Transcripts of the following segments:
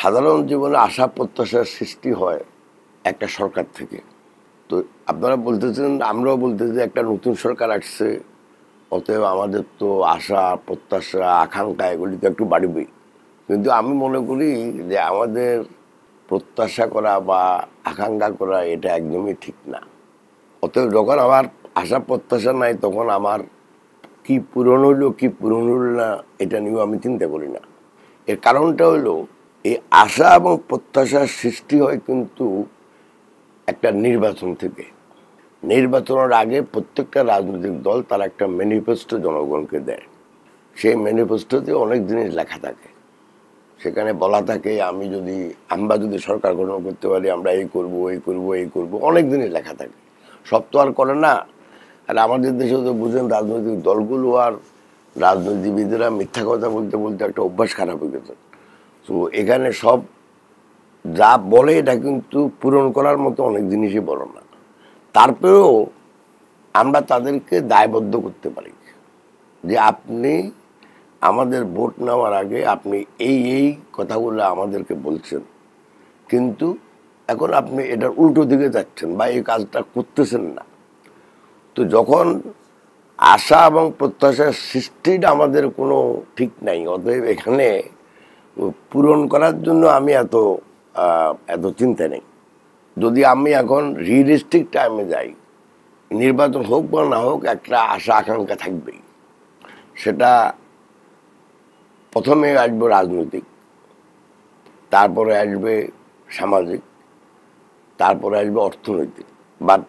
সাধারণ জীবনে আশা প্রত্যাশার সৃষ্টি হয় একটা সরকার থেকে। তো আপনারা বলতেছেন, আমরাও বলতেছি একটা নতুন সরকার আসছে, অতএব আমাদের তো আশা প্রত্যাশা আকাঙ্ক্ষা এগুলি তো একটু বাড়বেই। কিন্তু আমি মনে করি যে আমাদের প্রত্যাশা করা বা আকাঙ্ক্ষা করা এটা একদমই ঠিক না। অতএব যখন আমার আশা প্রত্যাশা নাই তখন আমার কি পূরণ হইলো কি পূরণ হইল না এটা নিয়েও আমি চিন্তা করি না। এর কারণটা হলো এই আশা এবং প্রত্যাশার সৃষ্টি হয় কিন্তু একটা নির্বাচন থেকে। নির্বাচনের আগে প্রত্যেকটা রাজনৈতিক দল তার একটা ম্যানিফেস্টো জনগণকে দেয়। সেই ম্যানিফেস্টোতে অনেক জিনিস লেখা থাকে, সেখানে বলা থাকে আমরা যদি সরকার গঠন করতে পারি আমরা এই করব এই করব এই করব, অনেক জিনিস লেখা থাকে। সব তো আর করে না। আর আমাদের দেশে তো বুঝেন রাজনৈতিক দলগুলো আর রাজনীতিবিদেরা মিথ্যা কথা বলতে বলতে একটা অভ্যাস খারাপ হয়ে গেছে। তো এখানে সব যা বলে এটা কিন্তু পূরণ করার মতো অনেক জিনিসই বলো না। তারপরেও আমরা তাদেরকে দায়বদ্ধ করতে পারি যে আপনি আমাদের ভোট নেওয়ার আগে আপনি এই এই কথাগুলো আমাদেরকে বলছেন, কিন্তু এখন আপনি এটার উল্টো দিকে যাচ্ছেন বা এই কাজটা করতেছেন না। তো যখন আশা এবং প্রত্যাশার সৃষ্টিটা আমাদের কোনো ঠিক নাই, অতএব এখানে পূরণ করার জন্য আমি এত চিন্তা নেই। যদি আমি এখন রিয়েলিস্টিক টাইমে যাই, নির্বাচন হোক বা না হোক একটা আশা আকাঙ্ক্ষা থাকবেই। সেটা প্রথমে আসবে রাজনৈতিক, তারপরে আসবে সামাজিক, তারপরে আসবে অর্থনৈতিক। বাট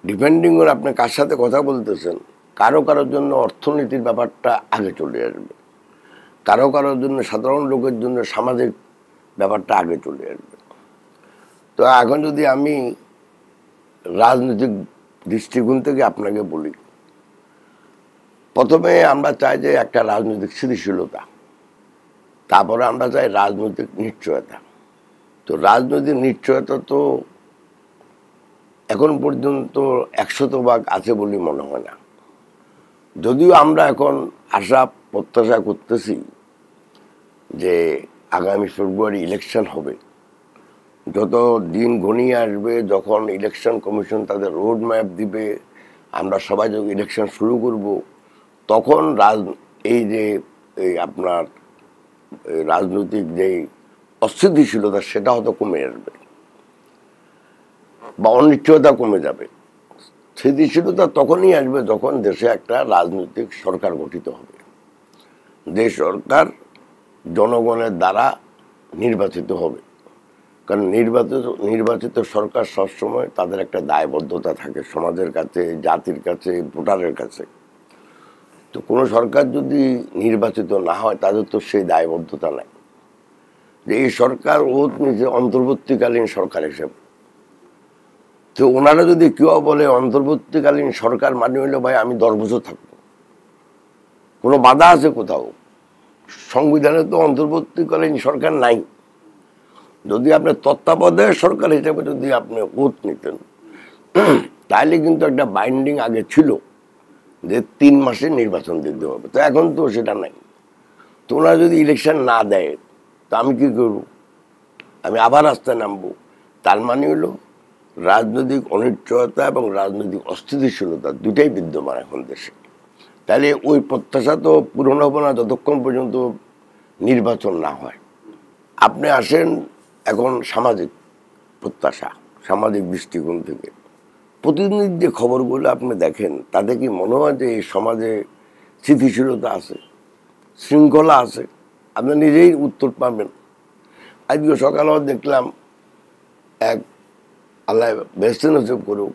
ডিপেন্ডিং অন আপনি কার সাথে কথা বলতেছেন, কারোর জন্য অর্থনীতির ব্যাপারটা আগে চলে আসবে, কারোর জন্য সাধারণ লোকের জন্য সামাজিক ব্যাপারটা আগে চলে আসবে। তো এখন যদি আমি রাজনৈতিক দৃষ্টিকোণ থেকে আপনাকে বলি, প্রথমে আমরা চাই যে একটা রাজনৈতিক স্থিতিশীলতা, তারপরে আমরা চাই রাজনৈতিক নিশ্চয়তা। তো রাজনৈতিক নিশ্চয়তা তো এখন পর্যন্ত 100% আছে বলে মনে হয় না। যদিও আমরা এখন আশা প্রত্যাশা করতেছি যে আগামী ফেব্রুয়ারি ইলেকশন হবে, যত দিন ঘনিয়ে আসবে, যখন ইলেকশন কমিশন তাদের রোড ম্যাপ দিবে, আমরা সবাই যখন ইলেকশন শুরু করব, তখন এই যে আপনার রাজনৈতিক যে অস্থিতিশীলতা সেটা হয়তো কমে আসবে বা অনিশ্চয়তা কমে যাবে। স্থিতিশীলতা তখনই আসবে যখন দেশে একটা রাজনৈতিক সরকার গঠিত হবে, যে সরকার জনগণের দ্বারা নির্বাচিত হবে। কারণ নির্বাচিত সরকার সবসময় তাদের একটা দায়বদ্ধতা থাকে সমাজের কাছে, জাতির কাছে, ভোটারের কাছে। তো কোনো সরকার যদি নির্বাচিত না হয় তাদের তো সেই দায়বদ্ধতা নাই যে এই সরকার নিচে অন্তর্বর্তীকালীন সরকার হিসেবে। তো ওনারা যদি কেউ বলে অন্তর্বর্তীকালীন সরকার মানে হইলো ভাই আমি 10 বছর থাকবো, কোনো বাধা আছে কোথাও? সংবিধানে তো অন্তর্বর্তীকালীন সরকার নাই। যদি আপনি তত্ত্বাবধায়ক সরকার হিসেবে যদি আপনি ওত নিতেন, তাহলে কিন্তু একটা বাইন্ডিং আগে ছিল যে 3 মাসে নির্বাচন দিতে হবে। তো এখন তো সেটা নাই। তো ওনারা যদি ইলেকশন না দেয় তো আমি কি করব? আমি আবার রাস্তায় নামবো। তার মানে হলো রাজনৈতিক অনিশ্চয়তা এবং রাজনৈতিক অস্থিতিশীলতা দুটাই বিদ্যমান এখন দেশে। তাহলে ওই প্রত্যাশা তো পূরণ হবে না যতক্ষণ পর্যন্ত নির্বাচন না হয়। আপনি আসেন এখন সামাজিক প্রত্যাশা, সামাজিক দৃষ্টিকোণ থেকে প্রতিদিনের যে খবরগুলো আপনি দেখেন, তাতে কি মনে হয় যে এই সমাজে স্থিতিশীলতা আছে, শৃঙ্খলা আছে? আপনি নিজেই উত্তর পাবেন। আজকে সকালেও দেখলাম এক আল্লাহ বেহেশতে নসিব করুক,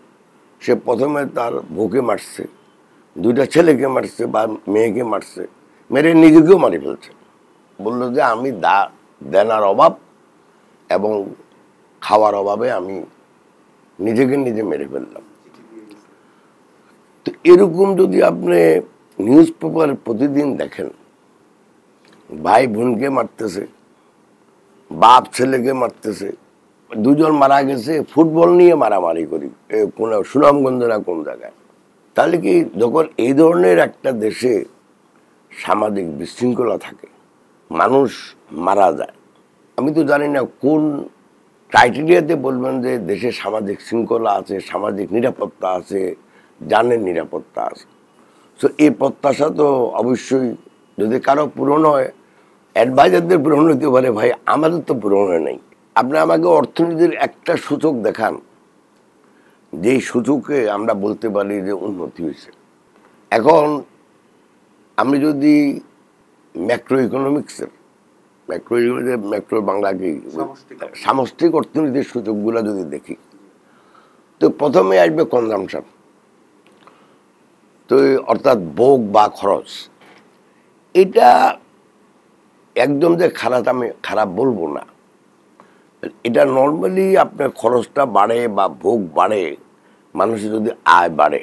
সে প্রথমে তার বউকে মারছে, 2টা ছেলেকে মারছে বা মেয়েকে মারছে, মেরে নিজেকেও মারি ফেলছে। বললো যে আমি দেনার অভাব এবং খাওয়ার অভাবে আমি নিজেকে নিজে মেরে ফেললাম। তো এরকম যদি আপনি নিউজ পেপার প্রতিদিন দেখেন, ভাই বোনকে মারতেছে, বাপ ছেলেকে মারতেছে, 2 জন মারা গেছে ফুটবল নিয়ে মারামারি করি কোন সুনামগঞ্জ না কোন জায়গায়। তাহলে কি যখন এই ধরনের একটা দেশে সামাজিক বিশৃঙ্খলা থাকে, মানুষ মারা যায়, আমি তো জানি না কোন ক্রাইটেরিয়াতে বলবেন যে দেশে সামাজিক শৃঙ্খলা আছে, সামাজিক নিরাপত্তা আছে, জানের নিরাপত্তা আছে। সো এই প্রত্যাশা তো অবশ্যই যদি কারো পূরণ হয়, অ্যাডভাইজারদের পূরণ হতে পারে, ভাই আমাদের তো পূরণ হয় নাই। আপনি আমাকে অর্থনীতির একটা সূচক দেখান যেই সূচকে আমরা বলতে পারি যে উন্নতি হয়েছে। এখন আমি যদি ম্যাক্রো ইকোনমিক্সের ম্যাক্রো বাংলাকে সামষ্টিক অর্থনীতির সূচকগুলো যদি দেখি, তো প্রথমে আসবে কনজামশন, তো অর্থাৎ ভোগ বা খরচ। এটা একদম যে আমি খারাপ বলবো না, এটা নর্মালি আপনার খরচটা বাড়ে বা ভোগ বাড়ে, মানুষের যদি আয় বাড়ে।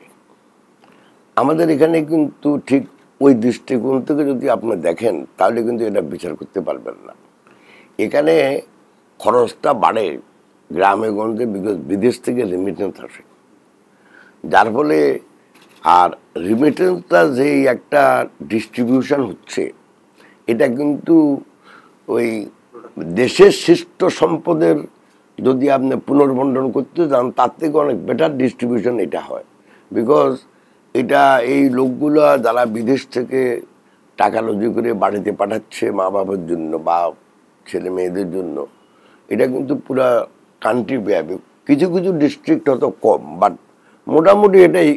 আমাদের এখানে কিন্তু ঠিক ওই দৃষ্টিকোণ থেকে যদি আপনি দেখেন তাহলে কিন্তু এটা বিচার করতে পারবেন না। এখানে খরচটা বাড়ে গ্রামে গঞ্জে, বিকজ বিদেশ থেকে রেমিটেন্স আসে, যার ফলে আর রিমিটেন্সটা যেই একটা ডিস্ট্রিবিউশন হচ্ছে, এটা কিন্তু ওই দেশের সৃষ্ট সম্পদের যদি আপনি পুনর্বন্টন করতে যান তার থেকে অনেক বেটার ডিস্ট্রিবিউশন এটা হয়। বিকজ এটা এই লোকগুলো যারা বিদেশ থেকে টাকা রুজি করে বাড়িতে পাঠাচ্ছে মা বাবার জন্য বা ছেলে মেয়েদের জন্য, এটা কিন্তু পুরা কান্ট্রি ব্যাপী, কিছু কিছু ডিস্ট্রিক্ট হয়তো কম, বাট মোটামুটি এটাই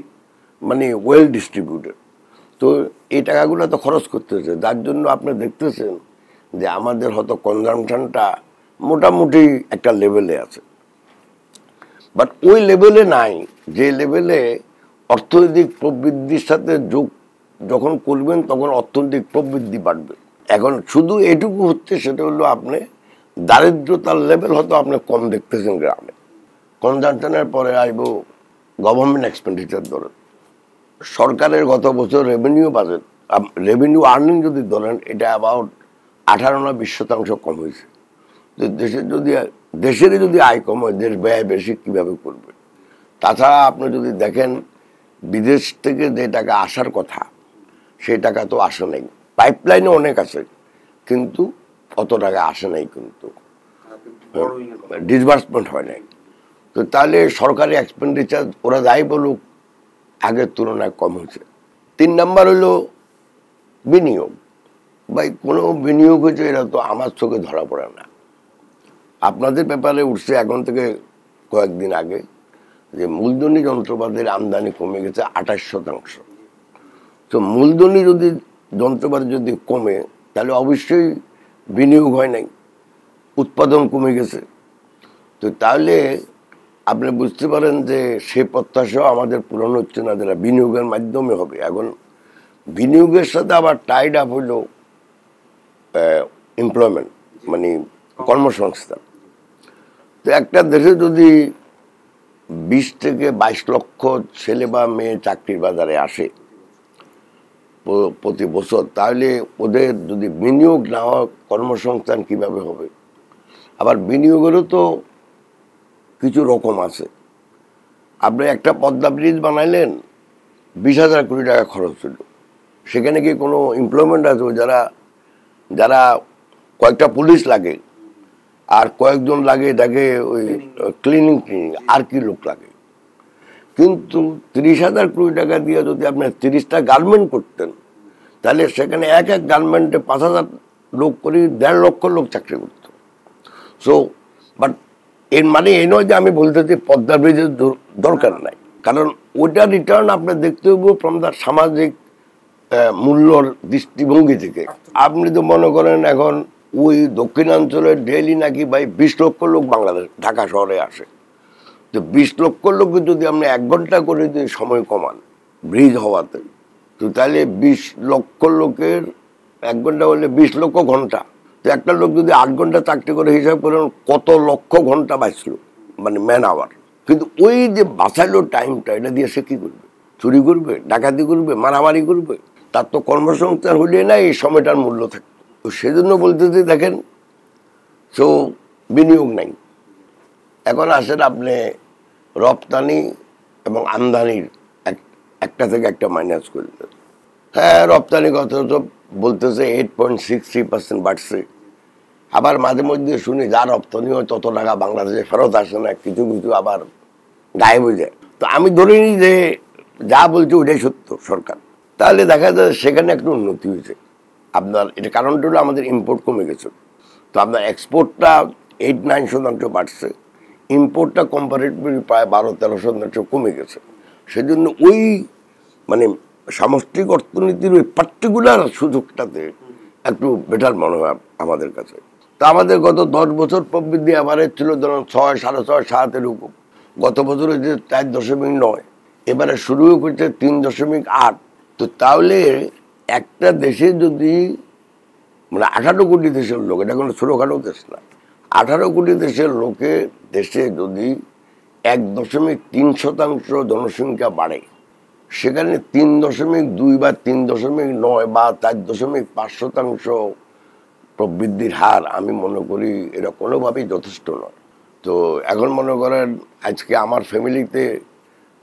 মানে ওয়েল ডিস্ট্রিবিউটেড। তো এই টাকাগুলো তো খরচ করতেছে, যার জন্য আপনি দেখতেছেন যে আমাদের হয়তো কনজামশনটা মোটামুটি একটা লেভেলে আছে, বাট ওই লেভেলে নাই যে লেভেলে অর্থনৈতিক প্রবৃদ্ধির সাথে যোগ যখন করবেন তখন অর্থনৈতিক প্রবৃদ্ধি বাড়বে। এখন শুধু এটুকু হচ্ছে, সেটা হলো আপনি দারিদ্রতার লেভেল হয়তো আপনি কম দেখতেছেন গ্রামে। কনজামশনের পরে আসব গভর্নমেন্ট এক্সপেন্ডিচার ধরেন। সরকারের গত বছর রেভিনিউ আর্নিং যদি ধরেন, এটা অ্যাবাউট 18-20% কম হয়েছে। তো দেশেরই যদি আয় কম হয়, দেশ ব্যয় বেশি কীভাবে করবে? তাছাড়া আপনি যদি দেখেন বিদেশ থেকে যে টাকা আসার কথা, সেই টাকা তো আসে নাই। পাইপলাইনে অনেক আছে, কিন্তু অত টাকা আসে নাই, কিন্তু ডিসবার্সমেন্ট হয় নাই। তো তাহলে সরকারি এক্সপেন্ডিচার ওরা যাই বলুক আগের তুলনায় কম হয়েছে। 3 নাম্বার হলো বিনিয়োগ। ভাই কোনো বিনিয়োগ হয়েছে এটা তো আমার চোখে ধরা পড়ে না। আপনাদের পেপারে উঠছে এখন থেকে কয়েকদিন আগে যে মূলধনী যন্ত্রপাতির আমদানি কমে গেছে 28%। তো মূলধনী যন্ত্রপাতি যদি কমে, তাহলে অবশ্যই বিনিয়োগ হয় নাই, উৎপাদন কমে গেছে। তো তাহলে আপনি বুঝতে পারেন যে সে প্রত্যাশাও আমাদের পূরণ হচ্ছে না, যারা বিনিয়োগের মাধ্যমে হবে। এখন বিনিয়োগের সাথে আবার টাইড আপ হইল এমপ্লয়মেন্ট, মানে কর্মসংস্থান। তো একটা দেশে যদি 20 থেকে 22 লক্ষ ছেলে বা মেয়ে চাকরির বাজারে আসে প্রতি বছর, তাহলে ওদের যদি বিনিয়োগ না হয় কর্মসংস্থান কিভাবে হবে? আবার বিনিয়োগেরও তো কিছু রকম আছে। আপনি একটা পদ্মা ব্রিজ বানাইলেন, 20,000 কোটি টাকা খরচ হলো, সেখানে কি কোনো এমপ্লয়মেন্ট আছে? যারা কয়েকটা পুলিশ লাগে আর কয়েকজন লাগে তাকে ওই ক্লিনিং আর কি লোক লাগে। কিন্তু 30,000 কোটি টাকা দিয়ে যদি আপনি 30টা গার্মেন্ট করতেন, তাহলে সেখানে এক গার্মেন্টে 5,000 লোক করে 1.5 লক্ষ লোক চাকরি করত। সো বাট এর মানে এই নয় যে আমি বলতেছি পদ্মা ব্রিজের দরকার নাই, কারণ ওইটা রিটার্ন আপনার দেখতে হবে ফ্রম দ্য সামাজিক মূল্যর দৃষ্টিভঙ্গি থেকে। আপনি তো মনে করেন এখন ওই দক্ষিণাঞ্চলের ডেইলি নাকি ভাই 20 লক্ষ লোক বাংলাদেশ ঢাকা শহরে আসে। তো 20 লক্ষ লোককে যদি আপনি 1 ঘন্টা করে যদি সময় কমান ব্রিজ হওয়াতে, তো তাহলে 20 লক্ষ লোকের 1 ঘন্টা হলে 20 লক্ষ ঘন্টা। তো একটা লোক যদি 8 ঘন্টা চাকরি করে হিসাব করেন কত লক্ষ ঘন্টা বাঁচলো, মানে ম্যান আওয়ার। কিন্তু ওই যে বাঁচাইলো টাইমটা, এটা দিয়ে সে কী করবে? চুরি করবে, ডাকাতি করবে, মারামারি করবে? তার তো কর্মসংস্থান হইলে না এই সময়টার মূল্য থাকে। তো সেজন্য বলতেছি দেখেন, সো বিনিয়োগ নাই। এখন আসেন আপনি রপ্তানি এবং আমদানির একটা থেকে একটা মাইনাস করলেন। হ্যাঁ, রপ্তানি কত বলতেছে 8.63% বাড়ছে, আবার মাঝে মধ্যে শুনি যার রপ্তানি হয় তত টাকা বাংলাদেশে ফেরত আসে না, কিছু কিছু আবার গায়েব হয়ে যায়। তো আমি ধরে নিই যে যা বলছি ওইটাই সত্য সরকার, তাহলে দেখা যায় সেখানে একটু উন্নতি হয়েছে। আপনার এটা কারণটা হলো আমাদের ইম্পোর্ট কমে গেছে। তো আপনার এক্সপোর্টটা 8-9% বাড়ছে, ইম্পোর্টটা কম্পারেটিভলি প্রায় 12-13% কমে গেছে। সেজন্য ওই মানে সামষ্টিক অর্থনীতির ওই পার্টিকুলার সুযোগটাতে একটু বেটার মনে হয় আমাদের কাছে। তা আমাদের গত 10 বছর প্রবৃদ্ধি অ্যাভারেজ ছিল ধরুন 6, 6.5, 7 এরকম। গত বছর হয়েছে 4.9, এবারে শুরু করছে 3.8। তো তাহলে একটা দেশে যদি মানে 18 কোটি দেশের লোক, এটা কোনো ছোটোখাটো দেশ না, 18 কোটি দেশের দেশে যদি 1.3% জনসংখ্যা বাড়ে, সেখানে 3.2 বা 3.9 বা 4.5% প্রবৃদ্ধির হার আমি মনে করি এটা কোনোভাবেই যথেষ্ট নয়। তো এখন মনে করেন আজকে আমার ফ্যামিলিতে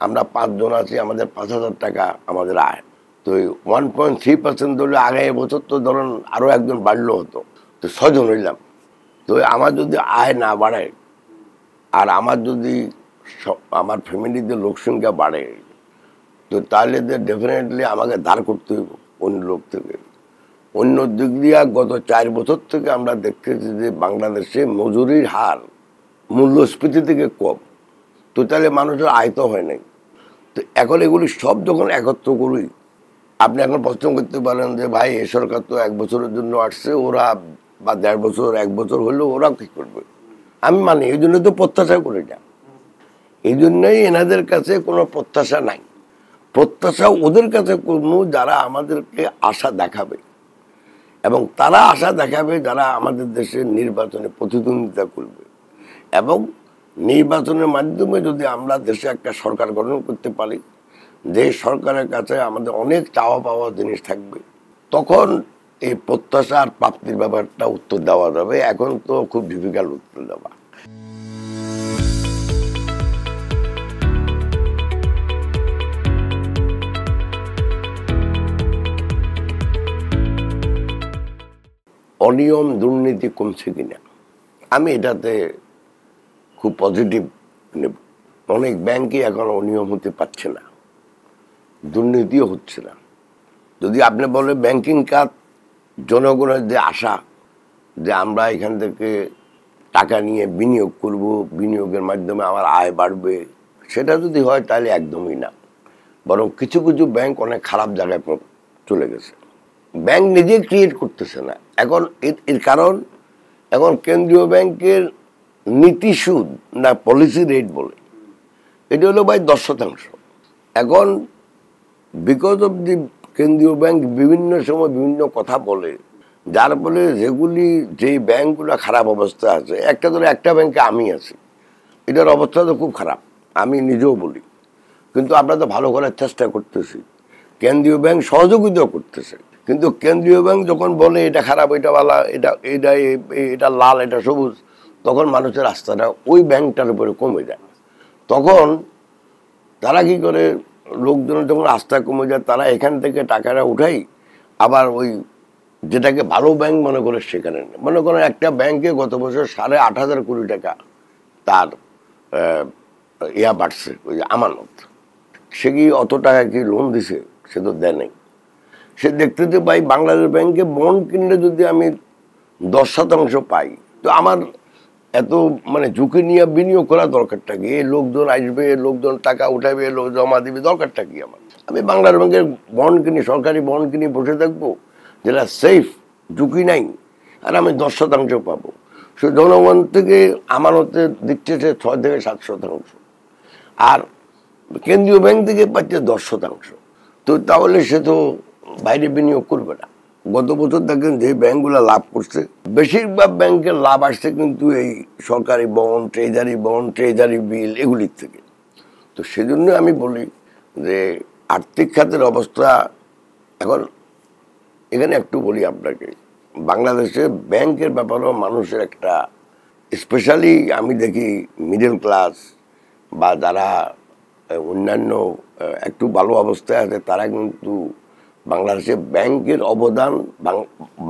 আমরা 5 জন আছি, আমাদের 5,000 টাকা আমাদের আয়। তো 1.3% ধরলে আগে বছর তো ধরুন আরও একজন বাড়লো হতো, তো 6 জন হইলাম। তো আমার যদি আয় না বাড়ে আর আমার যদি আমার ফ্যামিলিতে লোক সংখ্যা বাড়ে, তো তাহলে ডেফিনেটলি আমাকে ধার করতে হইব অন্য লোক থেকে। অন্য দিক দিয়ে গত 4 বছর থেকে আমরা দেখতেছি যে বাংলাদেশে মজুরির হার মূল্যস্ফীতি থেকে কম। তো তাহলে মানুষের আয় তো হয় নাই। তো এখন এগুলি সব যখন একত্র করি, আপনি এখন প্রশ্ন করতে পারেন যে ভাই এ সরকার তো 1 বছরের জন্য আসছে, ওরা বা 1.5 বছর 1 বছর হলেও ওরা কি করবে। আমি মানি, এই জন্য তো প্রত্যাশা করি না, এই জন্যই এনাদের কাছে কোনো প্রত্যাশা নাই। প্রত্যাশা ওদের কাছে করবো যারা আমাদেরকে আশা দেখাবে, এবং তারা আশা দেখাবে যারা আমাদের দেশের নির্বাচনে প্রতিদ্বন্দ্বিতা করবে, এবং নির্বাচনের মাধ্যমে যদি আমরা দেশে একটা সরকার গঠন করতে পারি, যে সরকারের কাছে আমাদের অনেক চাওয়া পাওয়া জিনিস থাকবে, তখন এই প্রত্যাশা আর প্রাপ্তির ব্যাপারটা উত্তর দেওয়া যাবে। এখন তো খুব ডিফিকাল্ট উত্তর দেওয়া। অনিয়ম দুর্নীতি কমছে কিনা, আমি এটাতে খুব পজিটিভ নেব। অনেক ব্যাংকই এখন অনিয়ম হতে পারছে না, দুর্নীতিও হচ্ছে না। যদি আপনি বলে ব্যাংকিং খাত জনগণের যে আশা যে আমরা এখান থেকে টাকা নিয়ে বিনিয়োগ করব, বিনিয়োগের মাধ্যমে আমার আয় বাড়বে, সেটা যদি হয় তাহলে একদমই না। বরং কিছু কিছু ব্যাংক অনেক খারাপ জায়গায় চলে গেছে। ব্যাংক নিজে ক্রিয়েট করতেছে না এখন। এর কারণ এখন কেন্দ্রীয় ব্যাংকের নীতি সুদ না পলিসি রেট বলে, এটা হলো ভাই 10%। এখন বিকজ অফ দি কেন্দ্রীয় ব্যাংক বিভিন্ন সময় বিভিন্ন কথা বলে, যার ফলে যেগুলি যেই ব্যাংকগুলো খারাপ অবস্থায় আছে, একটা ব্যাংকে আমি আছি, এটার অবস্থা তো খুব খারাপ, আমি নিজেও বলি। কিন্তু আমরা তো ভালো করার চেষ্টা করতেছি, কেন্দ্রীয় ব্যাংক সহযোগিতা করতেছে। কিন্তু কেন্দ্রীয় ব্যাংক যখন বলে এটা খারাপ, এটা ভালো, এটা লাল, এটা সবুজ, তখন মানুষের আস্থাটা ওই ব্যাংকটার উপরে কমে যায়। তখন তারা কি করে, লোকজনের যখন আস্থা কমে যায়, তারা এখান থেকে টাকাটা উঠাই আবার ওই যেটাকে ভালো ব্যাংক মনে করে সেখানে। মনে করেন একটা ব্যাংকে গত বছর 8,500 কোটি টাকা তার বাড়ছে, ওই আমানত। সে কি অত টাকা কি লোন দিছে? সে তো দেয় নাই। সে দেখতে যে ভাই বাংলাদেশ ব্যাংকে বন্ড কিনলে যদি আমি 10% পাই, তো আমার এত মানে ঝুঁকি নিয়ে বিনিয়োগ করা দরকারটা কি? এই লোকজন আসবে, লোকজন টাকা উঠাবে, লোক জমা দিবে, দরকারটা কি আমার? আমি বাংলাদেশ ব্যাংকের বন্ড কিনি, সরকারি বন্ড কিনি, বসে থাকবো, যেটা সেফ, ঝুঁকি নাই, আর আমি 10% পাবো। সে জনগণ থেকে আমানতে দিচ্ছে সে 6 থেকে 7%, আর কেন্দ্রীয় ব্যাংক থেকে পাচ্ছে 10%। তো তাহলে সে তো বাইরে বিনিয়োগ করবে না। গত বছর দেখেন যে ব্যাংকগুলো লাভ করছে, বেশিরভাগ ব্যাংকের লাভ আসছে কিন্তু এই সরকারি বন্ড, ট্রেজারি বিল এগুলির থেকে। তো সেজন্য আমি বলি যে আর্থিক খাতের অবস্থা এখন, এখানে একটু বলি আপনাকে, বাংলাদেশে ব্যাংকের ব্যাপারেও মানুষের একটা, স্পেশালি আমি দেখি মিডল ক্লাস বা যারা অন্যান্য একটু ভালো অবস্থায় আছে, তারা কিন্তু বাংলাদেশে ব্যাংকের অবদান,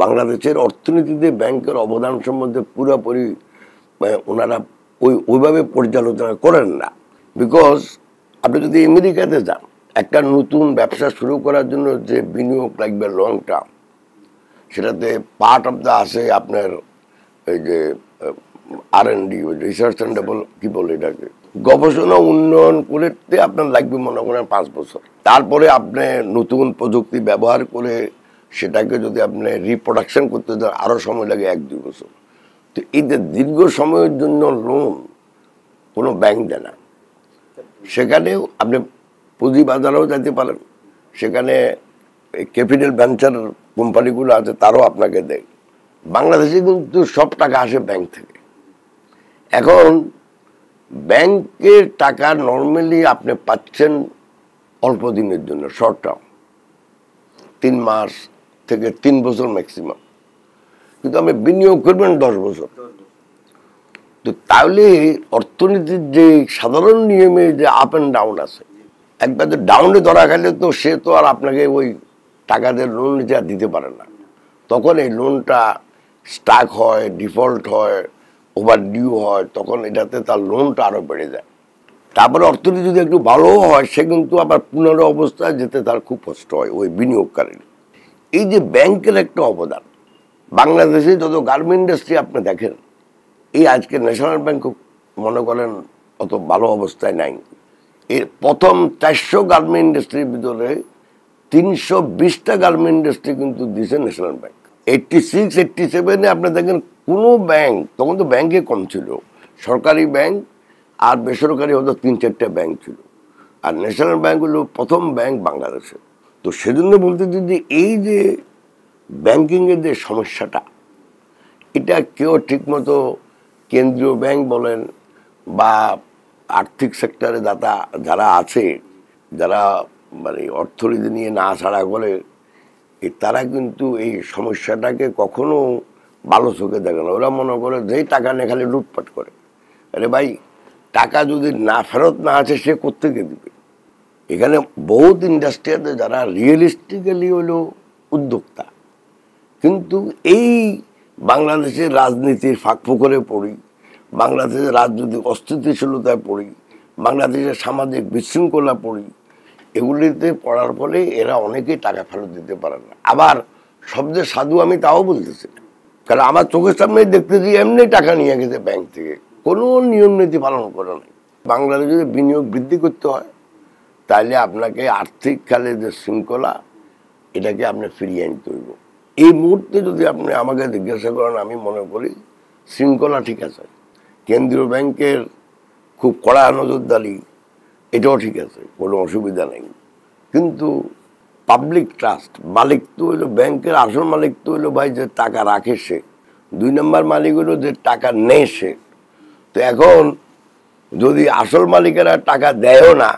বাংলাদেশের অর্থনীতিতে ব্যাংকের অবদান সম্বন্ধে পুরোপুরি ওনারা ওইভাবে পর্যালোচনা করেন না। বিকজ আপনি যদি আমেরিকাতে যান, একটা নতুন ব্যবসা শুরু করার জন্য যে বিনিয়োগ লাগবে লং টার্ম, সেটাতে পার্ট অফ দ্য আছে আপনার এই যে R&D, রিসার্চ অ্যান্ড কি বলে এটাকে, গবেষণা উন্নয়ন করতে আপনার লাগবে মনে করেন 5 বছর। তারপরে আপনি নতুন প্রযুক্তি ব্যবহার করে সেটাকে যদি আপনি রিপ্রোডাকশন করতে চান আরও সময় লাগে 1-2 বছর। তো এই যে দীর্ঘ সময়ের জন্য লোন কোনো ব্যাংক দেয় না। সেখানেও আপনি পুঁজিবাজারেও যেতে পারেন, সেখানে ক্যাপিটাল ভেঞ্চার কোম্পানিগুলো আছে তারাও আপনাকে দেয়। বাংলাদেশে কিন্তু সব টাকা আসে ব্যাংক থেকে। এখন ব্যাংকের টাকা নর্মালি আপনি পাচ্ছেন অল্প দিনের জন্য, শর্ট টার্ম, 3 মাস থেকে 3 বছর ম্যাক্সিমাম, কিন্তু আপনি বিনিয়োগ করবেন 10 বছর। তো তাহলে অর্থনীতির যে সাধারণ নিয়মে যে আপ অ্যান্ড ডাউন আছে, একবার যে ডাউনে ধরা গেলে তো সে তো আর আপনাকে ওই টাকা দিয়ে লোন নিতে আর দিতে পারে না। তখন এই লোনটা স্টাক হয়, ডিফল্ট হয়, ওভার ডিউ হয়, তখন এটাতে তার লোনটা আরও বেড়ে যায়। তারপরে অর্থনীতি যদি একটু ভালোও হয়, সে কিন্তু আবার পুনরায় অবস্থায় যেতে তার খুব কষ্ট হয় ওই বিনিয়োগকারীর। এই যে ব্যাংকের একটা অবদান, বাংলাদেশে যত গার্মেন্ট ইন্ডাস্ট্রি আপনি দেখেন, এই আজকে ন্যাশনাল ব্যাংক মনে করেন অত ভালো অবস্থায় নাই। এর প্রথম 400 গার্মেন্ট ইন্ডাস্ট্রির ভিতরে 320টা গার্মেন্ট ইন্ডাস্ট্রি কিন্তু দিয়েছে ন্যাশনাল ব্যাংক। 86-87-এ আপনি দেখেন কোনো ব্যাংক, তখন তো ব্যাংকে কম ছিল, সরকারি ব্যাংক আর বেসরকারি হয়তো 3-4টা ব্যাংক ছিল, আর ন্যাশনাল ব্যাংক হলো প্রথম ব্যাংক বাংলাদেশে। তো সেজন্য বলতে যে এই যে ব্যাংকিংয়ের যে সমস্যাটা, এটা কেউ ঠিকমতো কেন্দ্রীয় ব্যাংক বলেন বা আর্থিক সেক্টরে যারা আছে, যারা মানে অর্থনীতি নিয়ে নাড়াচাড়া করে, তারা কিন্তু এই সমস্যাটাকে কখনো ভালো চোখে দেখে না। ওরা মনে করে যেই টাকা নিয়ে খালি লুটপাট করে। আরে ভাই, টাকা যদি না ফেরত না আসে সে কোত্থেকে দিবে? এখানে বহুত ইন্ডাস্ট্রি আছে যারা রিয়েলিস্টিক্যালি হলো উদ্যোক্তা, কিন্তু এই বাংলাদেশের রাজনীতির ফাঁকফোকরে পড়ি, বাংলাদেশের রাজনৈতিক অস্থিতিশীলতায় পড়ি, বাংলাদেশের সামাজিক বিশৃঙ্খলা পড়ি, এগুলিতে পড়ার ফলে এরা অনেকেই টাকা ফেরত দিতে পারে না। আবার সব যে সাধু আমি তাও বলতেছি, কারণ আমার চোখের সামনেই দেখতেছি এমনি টাকা নিয়ে গেছে ব্যাংক থেকে, কোনো নিয়ম নীতি পালন করে নাই। বাংলাদেশে যদি বিনিয়োগ বৃদ্ধি করতে হয়, তাহলে আপনাকে আর্থিক কালে যে শৃঙ্খলা, এটাকে আপনি ফিরিয়ে আনতে হইব। এই মুহূর্তে যদি আপনি আমাকে জিজ্ঞাসা করেন, আমি মনে করি শৃঙ্খলা ঠিক আছে, কেন্দ্রীয় ব্যাংকের খুব কড়া নজরদারি, এটাও ঠিক আছে, কোনো অসুবিধা নেই। কিন্তু পাবলিক ট্রাস্ট, মালিক তো হইলো ব্যাংকের, আসল মালিক তো হইলো ভাই যে টাকা রাখে সে, 2 নম্বর মালিক হইলো যে টাকা নেয় সে। তো এখন যদি আসল মালিকেরা টাকা দেয়ও না,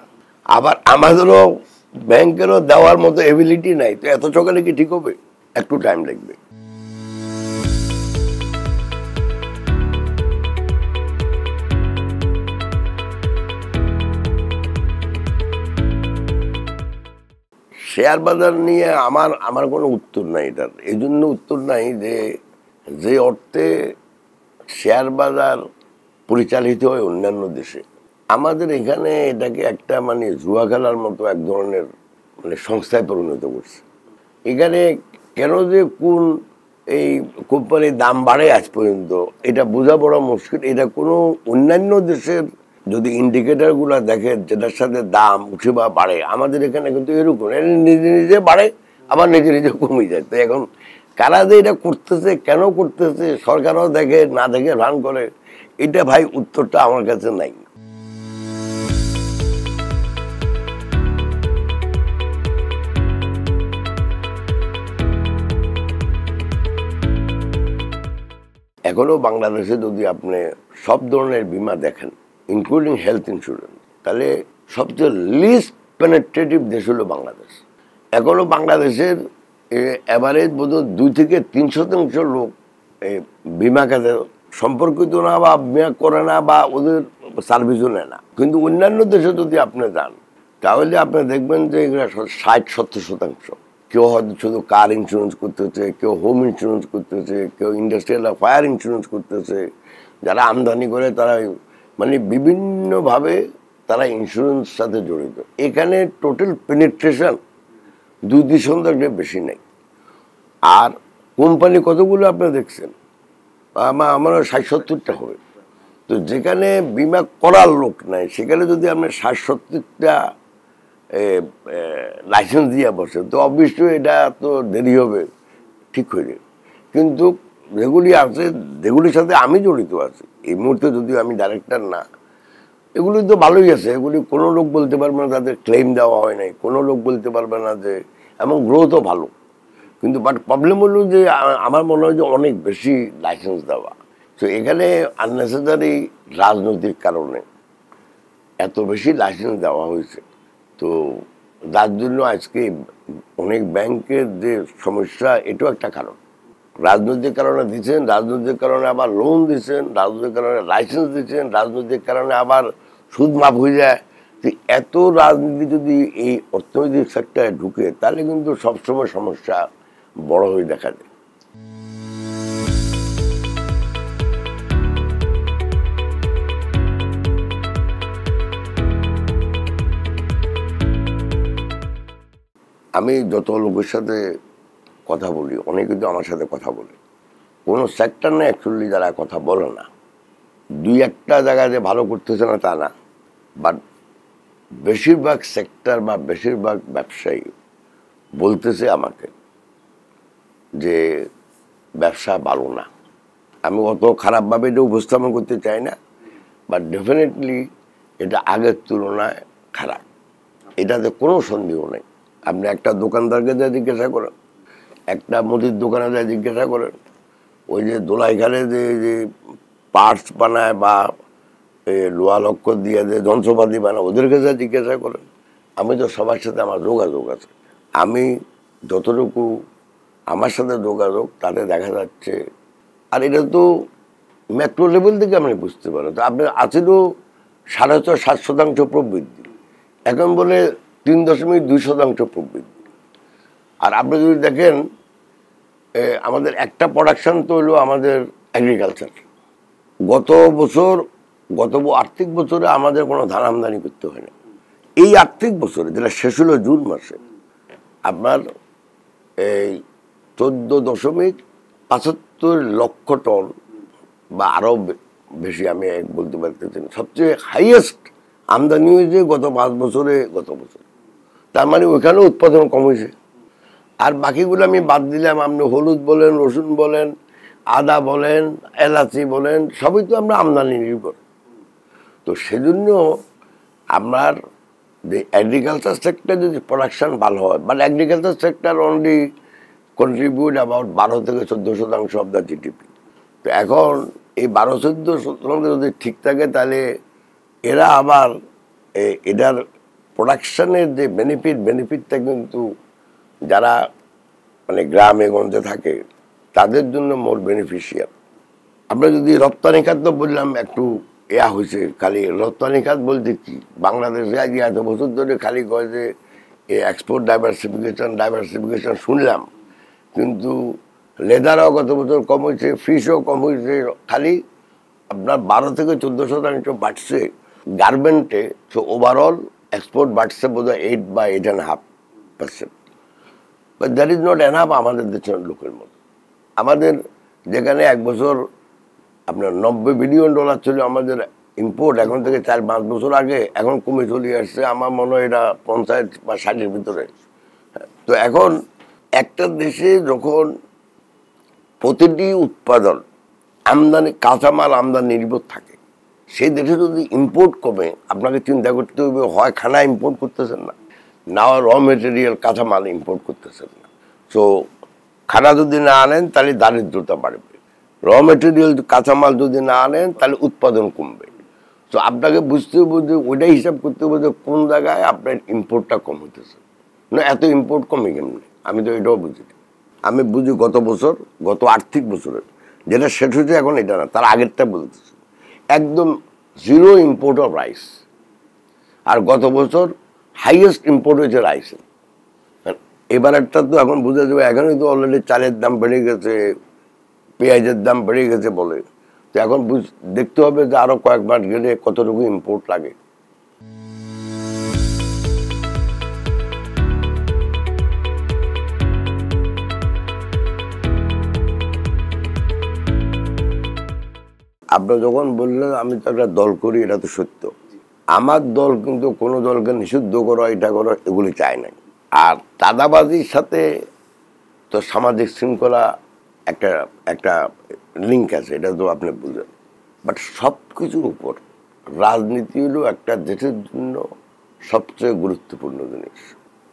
আবার আমাদেরও ব্যাংকেরও দেওয়ার মতো এবিলিটি নাই, তো এত সকালে কি ঠিক হবে? একটু টাইম লাগবে। শেয়ার বাজার নিয়ে আমার কোনো উত্তর নাই এটার। এই জন্য উত্তর নাই যে অর্থে শেয়ার বাজার পরিচালিত হয় অন্যান্য দেশে, আমাদের এখানে এটাকে একটা মানে জুয়া খেলার মতো এক ধরনের মানে সংস্থায় পরিণত করছে। এখানে কেন যে কোন এই কোম্পানির দাম বাড়ে আজ পর্যন্ত এটা বোঝা বড় মুশকিল। এটা কোনো অন্যান্য দেশের যদি ইন্ডিকেটারগুলো দেখে যেটার সাথে দাম উঠে বা বাড়ে, আমাদের এখানে কিন্তু এরকম নিজে নিজে বাড়ে, আবার নিজে নিজে কমে যায়। তো এখন কারা যে এটা করতেছে, কেন করতেছে, সরকারও দেখে না দেখে ভান করে, এটা ভাই উত্তরটা আমার কাছে নাই। এখনো বাংলাদেশে যদি আপনি সব ধরনের বীমা দেখেন, ইনক্লুডিং হেলথ ইন্স্যুরেন্স, তাহলে সবচেয়ে লিস্ট পেনেট্রেটিভ দেশ হলো বাংলাদেশ। এখনো বাংলাদেশের অ্যাভারেজ বোধহয় 2-3% লোক বীমা খাতে সম্পর্কিত না, বা বীমা করে না, বা ওদের সার্ভিসও নেয় না। কিন্তু অন্যান্য দেশে যদি আপনি যান, তাহলে আপনি দেখবেন যে এগুলো 60-70%। কেউ হয়তো শুধু কার ইন্স্যুরেন্স করতেছে, কেউ হোম ইন্স্যুরেন্স করতেছে, কেউ ইন্ডাস্ট্রিয়াল ফায়ার ইন্স্যুরেন্স করতেছে। যারা আমদানি করে তারা মানে বিভিন্নভাবে তারা ইন্স্যুরেন্স সাথে জড়িত। এখানে টোটাল পেনিট্রেশন 2 দশমিক বেশি নেই। আর কোম্পানি কতগুলো আপনারা দেখছেন? আমার 60-70টা হবে। তো যেখানে বিমা করার লোক নাই সেখানে যদি আপনি 60-70টা লাইসেন্স দিয়ে বসে, তো অবশ্যই এটা তো দেরি হবে, ঠিক হয়ে যাবে। কিন্তু যেগুলি আছে, যেগুলির সাথে আমি জড়িত আছি এই মুহূর্তে, যদিও আমি ডাইরেক্টর না, এগুলি তো ভালোই আছে। এগুলি কোনো লোক বলতে পারবে না তাদের ক্লেম দেওয়া হয় নাই, কোনো লোক বলতে পারবে না যে, এবং গ্রোথও ভালো। কিন্তু বাট প্রবলেম হলো যে আমার মনে হয় যে অনেক বেশি লাইসেন্স দেওয়া। তো এখানে আননেসেসারি রাজনৈতিক কারণে এত বেশি লাইসেন্স দেওয়া হয়েছে। তো যার জন্য আজকে অনেক ব্যাংকের যে সমস্যা, এটাও একটা কারণ। রাজনৈতিক কারণে দিচ্ছেন, রাজনৈতিক কারণে আবার লোন দিচ্ছেন, রাজনৈতিক কারণে লাইসেন্স দিচ্ছেন, রাজনৈতিক কারণে আবার সুদ মাফ হয়ে যায়। তো এত রাজনীতি যদি এই অর্থনৈতিক সেক্টরে ঢুকে, তাহলে কিন্তু সবসময় সমস্যা বড় হয়ে দেখা যায়। আমি যত লোকের সাথে কথা বলি, অনেকে কিন্তু আমার সাথে কথা বলে, কোনো সেক্টর না অ্যাকচুয়ালি যারা কথা বলে না। 2-1টা জায়গায় যে ভালো করতেছে না তা না, বাট বেশিরভাগ সেক্টর বা বেশিরভাগ ব্যবসায়ী বলতেছে আমাকে যে ব্যবসা ভালো না। আমি অত খারাপভাবে এটা উপস্থাপন করতে চাই না, বাট ডেফিনেটলি এটা আগের তুলনায় খারাপ, এটাতে কোনো সন্দেহ নেই। আপনি একটা দোকানদারকে যা জিজ্ঞাসা করেন, একটা মুদির দোকানে যা জিজ্ঞাসা করেন, ওই যে দোলাইখানে যে পার্টস বানায় বা লোহা লক্কর দিয়ে যে যন্ত্রপাতি বানায়, ওদেরকে যা জিজ্ঞাসা করেন, আমি তো সবার সাথে আমার যোগাযোগ আছে। আমি যতটুকু আমার সাথে যোগাযোগ, তাতে দেখা যাচ্ছে, আর এটা তো মেট্রো লেভেল থেকে আপনি বুঝতে পারেন। তো আপনার আছে তো 6.5-7% প্রবৃদ্ধি, এখন বলে 3.2% প্রবৃদ্ধি। আর আপনি যদি দেখেন, আমাদের একটা প্রোডাকশন তো হলো আমাদের এগ্রিকালচার। গত আর্থিক বছরে আমাদের কোনো ধান আমদানি করতে হয় না। এই আর্থিক বছরে, যেটা শেষ হলো জুন মাসে, আপনার এই 14.75 লক্ষ টন বা আরও বেশি, আমি বলতে পারতেছি না, সবচেয়ে হাইয়েস্ট আমদানি হয়েছে গত 5 বছরে। তার মানে ওইখানেও উৎপাদন কম হয়েছে। আর বাকিগুলো আমি বাদ দিলাম, আপনি হলুদ বলেন, রসুন বলেন, আদা বলেন, এলাচি বলেন, সবই তো আমরা আমদানি নির্ভর। তো সেজন্য আপনার যে এগ্রিকালচার সেক্টর যদি প্রোডাকশন ভালো হয়, but agriculture sector only contribute about 12-14% of the GDP. তো এখন এই 12-14% যদি ঠিক থাকে, তাহলে এরা আবার এটার প্রোডাকশনের যে বেনিফিটটা কিন্তু যারা মানে গ্রামে গঞ্জে থাকে তাদের জন্য মোর বেনিফিশিয়াল। আমরা যদি রপ্তানি খাত তো বললাম একটু হয়েছে, খালি রপ্তানি খাত বলতে কি, বাংলাদেশে আজ এত বছর ধরে খালি কয় যে এক্সপোর্ট ডাইভার্সিফিকেশন শুনলাম, কিন্তু লেদারও গত বছর কম হয়েছে, ফিশও কম হয়েছে, খালি আপনার 12-14% বাড়ছে গার্মেন্টে। তো ওভারঅল এক্সপোর্ট বাড়ছে বোধহয় 8 বা 8.5%। But that is not enough আমাদের দেশের লোকের মতো। আমাদের যেখানে এক বছর আপনার $90 বিলিয়ন ছিল আমাদের ইম্পোর্ট, এখন থেকে 4-5 বছর আগে, এখন কমে চলে আসছে। আমার মনে হয় এটা 50 বা 60-এর ভিতরে। তো এখন একটা দেশে যখন প্রতিটি উৎপাদন আমদানি, কাঁচামাল আমদানি নির্ভর থাকে, সেই দেশে যদি ইম্পোর্ট কমে, আপনাকে চিন্তা করতে হবে, হয় খানা ইম্পোর্ট করতেছেন না, না র মেটেরিয়াল কাঁচামাল ইম্পোর্ট করতেছেন না। সো খানা যদি না আনেন তাহলে দারিদ্রতা বাড়বে, র মেটেরিয়াল কাঁচামাল যদি না আনেন তাহলে উৎপাদন কমবে। তো আপনাকে বুঝতে হবে যে ওইটাই হিসাব করতে হবে যে কোন জায়গায় আপনার ইম্পোর্টটা কম হতেছে। না এত ইম্পোর্ট কমে কেমনি, আমি তো এটাও বুঝি। আমি বুঝি গত আর্থিক বছরের যেটা শেষ হয়েছে এখন, এটা না, তার আগেরটা বলতেছি, একদম 0 ইম্পোর্ট অফ রাইস। আর গত বছর হাইয়েস্ট ইম্পোর্ট হয়েছে রাইসের। এবার একটা তো এখন বোঝা যাবে, এখনই তো অলরেডি চালের দাম বেড়ে গেছে, পেঁয়াজের দাম বেড়ে গেছে বলে, তো এখন দেখতে হবে যে আরো কয়েক মাস গেলে কতটুকু ইম্পোর্ট লাগে। আপনি যখন বললেন আমি তো একটা দল করি, এটা তো সত্য। আমার দল কিন্তু কোনো দলকে নিষিদ্ধ করো, এটা করো, এগুলি চায় নাই। আর চাঁদাবাজির সাথে তো সামাজিক শৃঙ্খলা একটা একটা লিঙ্ক আছে, এটা তো আপনি বুঝেন। বাট সব কিছুর উপর রাজনীতি হলো একটা দেশের জন্য সবচেয়ে গুরুত্বপূর্ণ জিনিস।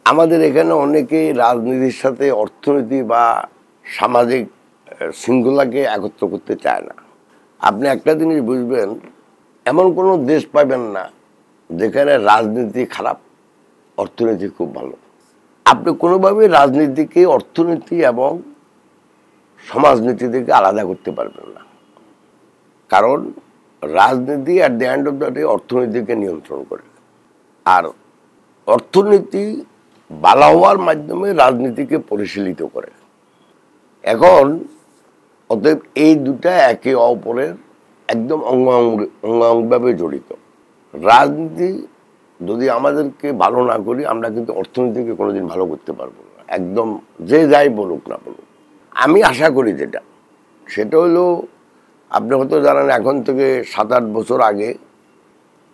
আমাদের এখানে অনেকেই রাজনীতির সাথে অর্থনীতি বা সামাজিক শৃঙ্খলাকে একত্র করতে চায় না। আপনি একটা জিনিস বুঝবেন, এমন কোনো দেশ পাবেন না যেখানে রাজনীতি খারাপ, অর্থনীতি খুব ভালো। আপনি কোনোভাবেই রাজনীতিকে অর্থনীতি এবং সমাজনীতি থেকে আলাদা করতে পারবেন না, কারণ রাজনীতি at the end of the day অর্থনীতিকে নিয়ন্ত্রণ করে। আর অর্থনীতি ভালো হওয়ার মাধ্যমে রাজনীতিকে পরিশীলিত করে। এখন অতএব এই দুটা একে অপরের একদম অঙ্গাঙ্গভাবে জড়িত। রাজনীতি যদি আমাদেরকে ভালো না করি, আমরা কিন্তু অর্থনীতিকে কোনোদিন ভালো করতে পারবো না, একদম যে যাই বলুক না বলুক। আমি আশা করি সেটা হলো, আপনি হয়তো জানেন, এখন থেকে 7-8 বছর আগে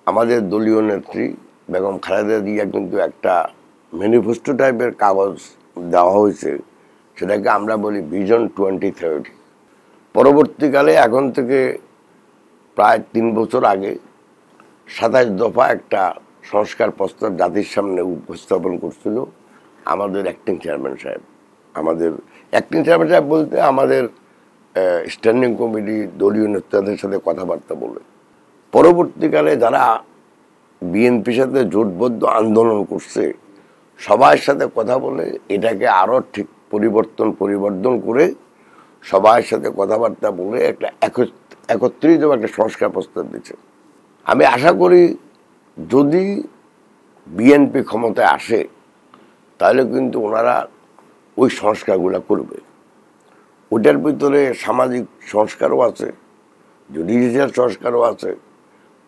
আমাদের দলীয় নেত্রী বেগম খালেদা জিয়া কিন্তু একটা ম্যানিফেস্টো টাইপের কাগজ দেওয়া হয়েছে, সেটাকে আমরা বলি ভিশন 2030। পরবর্তীকালে এখন থেকে প্রায় 3 বছর আগে 27 দফা একটা সংস্কার প্রস্তাব জাতির সামনে উপস্থাপন করছিল আমাদের অ্যাক্টিং চেয়ারম্যান সাহেব। আমাদের অ্যাক্টিং চেয়ারম্যান সাহেব বলতে আমাদের স্ট্যান্ডিং কমিটি দলীয় নেতাদের সাথে কথাবার্তা বলে। পরবর্তীকালে যারা বিএনপির সাথে জোটবদ্ধ আন্দোলন করছে, সবার সাথে কথা বলে এটাকে আরও ঠিক পরিবর্তন করে সবার সাথে কথাবার্তা বলে একটা একত্রিত একটা সংস্কার প্রস্তাব দিচ্ছে। আমি আশা করি যদি বিএনপি ক্ষমতায় আসে, তাহলে কিন্তু ওনারা ওই সংস্কারগুলো করবে। ওটার ভিতরে সামাজিক সংস্কারও আছে, জুডিশিয়াল সংস্কারও আছে,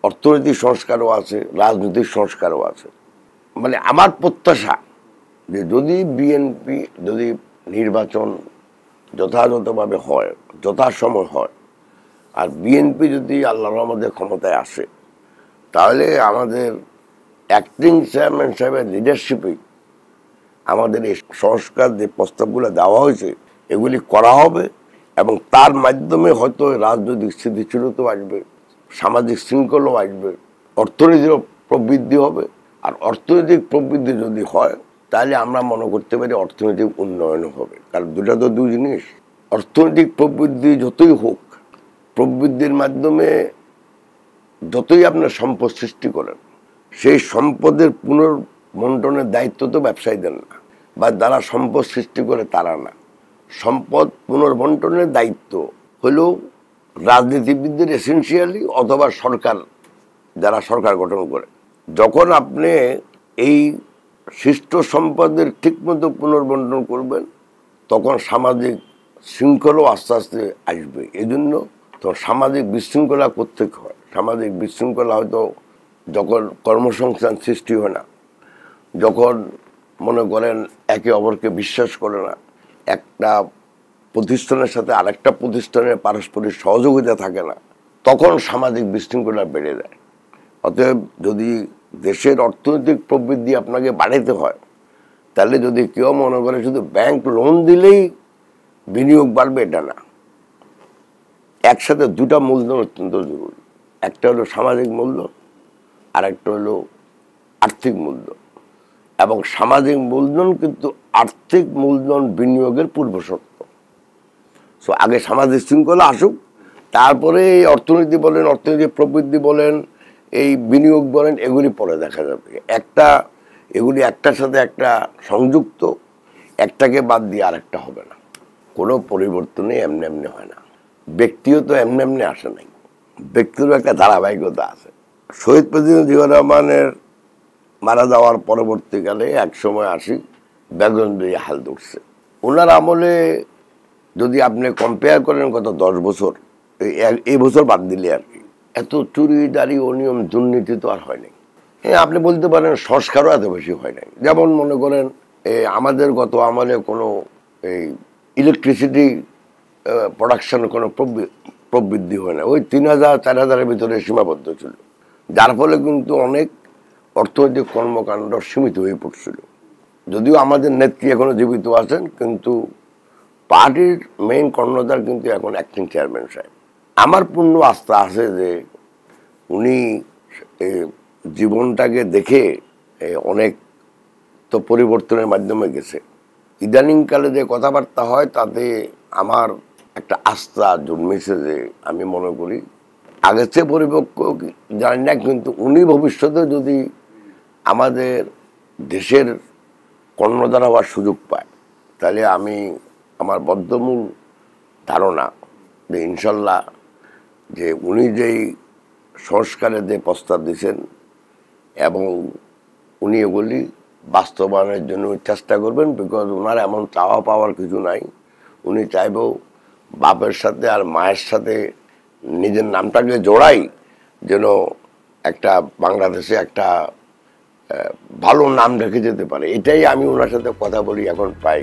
অর্থনৈতিক সংস্কারও আছে, রাজনৈতিক সংস্কারও আছে। মানে আমার প্রত্যাশা যে যদি বিএনপি যদি নির্বাচন যথাযথভাবে হয়, যথাসময় হয়, আর বিএনপি যদি আল্লাহর রহমতে ক্ষমতায় আসে, তাহলে আমাদের অ্যাক্টিং চেয়ারম্যান সাহেবের লিডারশিপেই আমাদের এই সংস্কার যে প্রস্তাবগুলো দেওয়া হয়েছে এগুলি করা হবে, এবং তার মাধ্যমে হয়তো রাজনৈতিক স্থিতিশীলতাও আসবে, সামাজিক শৃঙ্খলাও আসবে, অর্থনীতিরও প্রবৃদ্ধি হবে। আর অর্থনৈতিক প্রবৃদ্ধি যদি হয়, তাহলে আমরা মনে করতে পারি অর্থনৈতিক উন্নয়নও হবে, কারণ দুটা তো দুই জিনিস। অর্থনৈতিক প্রবৃদ্ধি যতই হোক, প্রবৃদ্ধির মাধ্যমে যতই আপনার সম্পদ সৃষ্টি করেন, সেই সম্পদের পুনর্বন্টনের দায়িত্ব তো ব্যবসায়ীদের না, বা যারা সম্পদ সৃষ্টি করে তারা না। সম্পদ পুনর্বন্টনের দায়িত্ব হলো রাজনীতিবিদদের এসেন্সিয়ালি, অথবা সরকার, যারা সরকার গঠন করে। যখন আপনি এই সৃষ্ট সম্পদের ঠিকমতো পুনর্বন্টন করবেন, তখন সামাজিক শৃঙ্খলাও আস্তে আস্তে আসবে। এই জন্য তো সামাজিক বিশৃঙ্খলা কোত্থেকে হয়? সামাজিক বিশৃঙ্খলা হয়তো যখন কর্মসংস্থান সৃষ্টি হয় না, যখন মনে করেন একে অপরকে বিশ্বাস করে না, একটা প্রতিষ্ঠানের সাথে আরেকটা প্রতিষ্ঠানের পারস্পরিক সহযোগিতা থাকে না, তখন সামাজিক বিশৃঙ্খলা বেড়ে যায়। অতএব যদি দেশের অর্থনৈতিক প্রবৃদ্ধি আপনাকে বাড়াইতে হয়, তাহলে যদি কেউ মনে করে শুধু ব্যাংক লোন দিলেই বিনিয়োগ বাড়বে, এটা না। একসাথে দুটা মূলধন অত্যন্ত জরুরি। একটা হলো সামাজিক মূলধন, আর একটা হলো আর্থিক মূলধন। এবং সামাজিক মূলধন কিন্তু আর্থিক মূলধন বিনিয়োগের পূর্বশর্ত। সো আগে সামাজিক শৃঙ্খলা আসুক, তারপরে এই অর্থনীতি বলেন, অর্থনৈতিক প্রবৃদ্ধি বলেন, এই বিনিয়োগ বলেন, এগুলি পরে দেখা যাবে। এগুলি একটার সাথে একটা সংযুক্ত, একটাকে বাদ দিয়ে আরেকটা হবে না। কোনো পরিবর্তনই এমনি এমনি হয় না, ব্যক্তিও তো এমনি এমনি আসে নাই, ব্যক্তিরও একটা ধারাবাহিকতা আছে। শহীদ প্রেসিডেন্ট জিয়াউর রহমানের মারা যাওয়ার পরবর্তীকালে এক সময় আসি বেগুন দিয়ে হাল ধরছে। ওনার আমলে যদি আপনি কম্পেয়ার করেন গত 10 বছর, এই বছর বাদ দিলে আর কি, এত চুরি দাঁড়ি অনিয়ম দুর্নীতি তো আর হয় নাই। হ্যাঁ, আপনি বলতে পারেন সংস্কারও এত বেশি হয় নাই। যেমন মনে করেন আমাদের গত আমলে কোনো এই ইলেকট্রিসিটি প্রোডাকশন কোনো প্রবৃদ্ধি হয় না, ওই 3000-4000-এর ভিতরে সীমাবদ্ধ ছিল, যার ফলে কিন্তু অনেক অর্থনৈতিক কর্মকাণ্ড সীমিত হয়ে পড়ছিল। যদিও আমাদের নেত্রী এখনো জীবিত আছেন, কিন্তু পার্টির মেইন কর্ণধার কিন্তু এখন অ্যাক্টিং চেয়ারম্যান সাহেব। আমার পূর্ণ আস্থা আছে যে উনি জীবনটাকে দেখে অনেক তো পরিবর্তনের মাধ্যমে গেছে। ইদানিংকালে যে কথাবার্তা হয় তাতে আমার একটা আস্থা জন্মেছে যে আমি মনে করি আগের চেয়ে পরিপক্ক জানি না, কিন্তু উনি ভবিষ্যতে যদি আমাদের দেশের কর্ণধার হওয়ার সুযোগ পায়, তাহলে আমি আমার বদ্ধমূল ধারণা যে ইনশাল্লাহ যে উনি যেই সংস্কারের যে প্রস্তাব দিয়েছেন এবং উনি এগুলি বাস্তবায়নের জন্য চেষ্টা করবেন। বিকজ ওনার এমন চাওয়া পাওয়ার কিছু নাই। উনি চাইবেও বাপের সাথে আর মায়ের সাথে নিজের নামটাকে জোড়াই, যেন একটা বাংলাদেশে একটা ভালো নাম রেখে যেতে পারে। এটাই আমি ওনার সাথে কথা বলি এখন পাই।